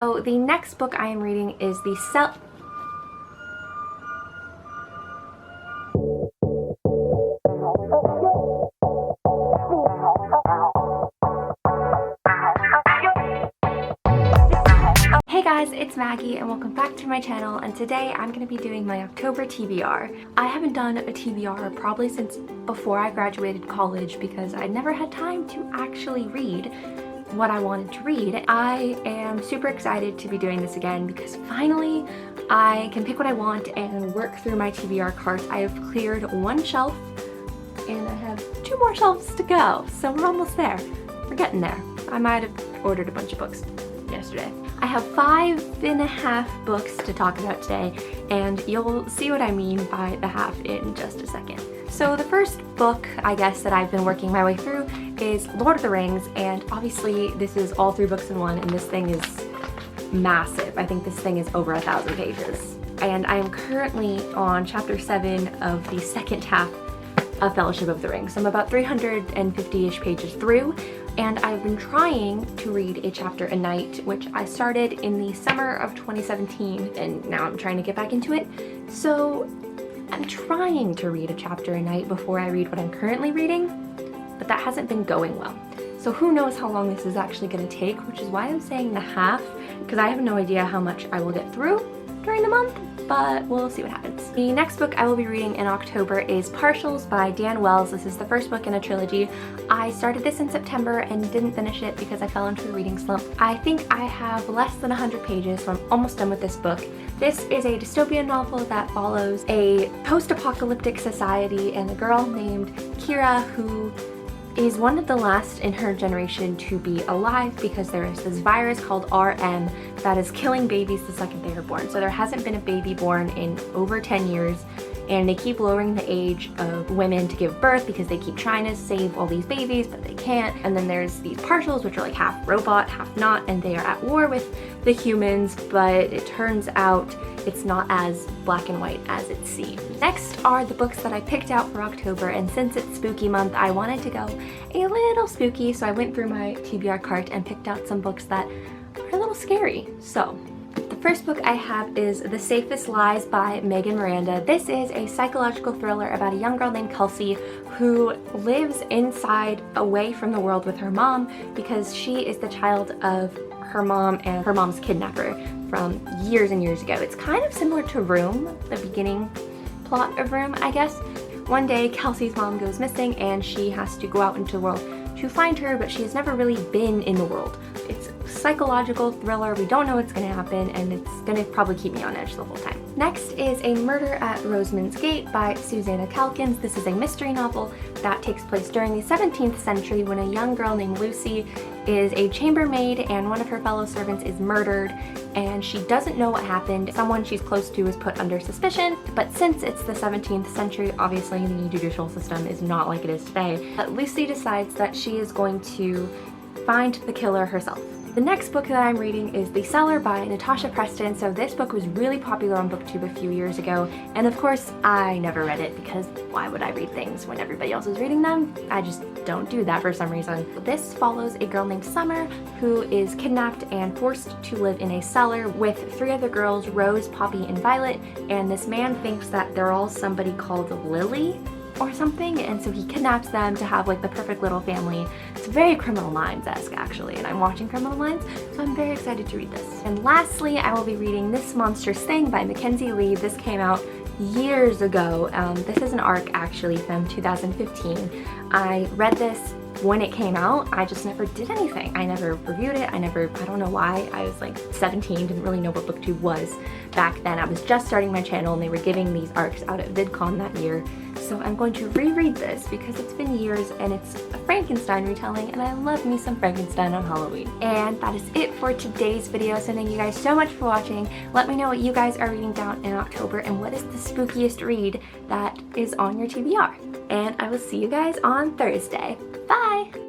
So the next book I am reading is the Hey guys, it's Maggie and welcome back to my channel, and today I'm going to be doing my October TBR. I haven't done a TBR probably since before I graduated college because I never had time to actually read what I wanted to read. I am super excited to be doing this again because finally I can pick what I want and work through my TBR cart. I have cleared one shelf and I have 2 more shelves to go, so we're almost there. We're getting there. I might have ordered a bunch of books yesterday. I have 5.5 books to talk about today, and you'll see what I mean by the half in just a second. So the first book, I guess, that I've been working my way through is Lord of the Rings, and obviously this is all 3 books in one, and this thing is massive. I think this thing is over 1,000 pages. And I am currently on chapter 7 of the second half of Fellowship of the Ring. So I'm about 350-ish pages through, and I've been trying to read a chapter a night, which I started in the summer of 2017, and now I'm trying to get back into it. So I'm trying to read a chapter a night before I read what I'm currently reading, but that hasn't been going well. So who knows how long this is actually going to take, which is why I'm saying the half, because I have no idea how much I will get through during the month, but we'll see what happens. The next book I will be reading in October is Partials by Dan Wells. This is the first book in a trilogy. I started this in September and didn't finish it because I fell into a reading slump. I think I have less than 100 pages, so I'm almost done with this book. This is a dystopian novel that follows a post-apocalyptic society and a girl named Kira who is one of the last in her generation to be alive because there is this virus called RM that is killing babies the second they are born. So there hasn't been a baby born in over 10 years, and they keep lowering the age of women to give birth because they keep trying to save all these babies, but they can't. And then there's these partials, which are like half robot, half not, and they are at war with the humans, but it turns out it's not as black and white as it seems. Next are the books that I picked out for October, and since it's spooky month, I wanted to go a little spooky, so I went through my TBR cart and picked out some books that are a little scary. So the first book I have is The Safest Lies by Megan Miranda. This is a psychological thriller about a young girl named Kelsey who lives inside, away from the world with her mom because she is the child of her mom and her mom's kidnapper from years and years ago. It's kind of similar to Room, the beginning plot of Room, I guess. One day, Kelsey's mom goes missing and she has to go out into the world to find her, but she has never really been in the world. It's a psychological thriller. We don't know what's going to happen, and it's going to probably keep me on edge the whole time. Next is A Murder at Rosamund's Gate by Susanna Calkins. This is a mystery novel that takes place during the 17th century when a young girl named Lucy is a chambermaid and one of her fellow servants is murdered, and she doesn't know what happened. Someone she's close to is put under suspicion, but since it's the 17th century, obviously the judicial system is not like it is today. But Lucy decides that she is going to find the killer herself. The next book that I'm reading is The Cellar by Natasha Preston. So this book was really popular on BookTube a few years ago, and of course I never read it because why would I read things when everybody else is reading them? I just don't do that for some reason. This follows a girl named Summer who is kidnapped and forced to live in a cellar with 3 other girls, Rose, Poppy, and Violet, and this man thinks that they're all somebody called Lily or something, and so he kidnaps them to have like the perfect little family. It's very Criminal Minds-esque actually, and I'm watching Criminal Minds, so I'm very excited to read this. And lastly, I will be reading This Monstrous Thing by Mackenzie Lee. This came out years ago. This is an ARC actually from 2015. I read this when it came out. I just never did anything. I never reviewed it. I don't know why. I was like 17, didn't really know what BookTube was back then. I was just starting my channel and they were giving these ARCs out at VidCon that year. So I'm going to reread this because it's been years and it's a Frankenstein retelling, and I love me some Frankenstein on Halloween. And that is it for today's video, so thank you guys so much for watching. Let me know what you guys are reading down in October and what is the spookiest read that is on your TBR. And I will see you guys on Thursday. Bye!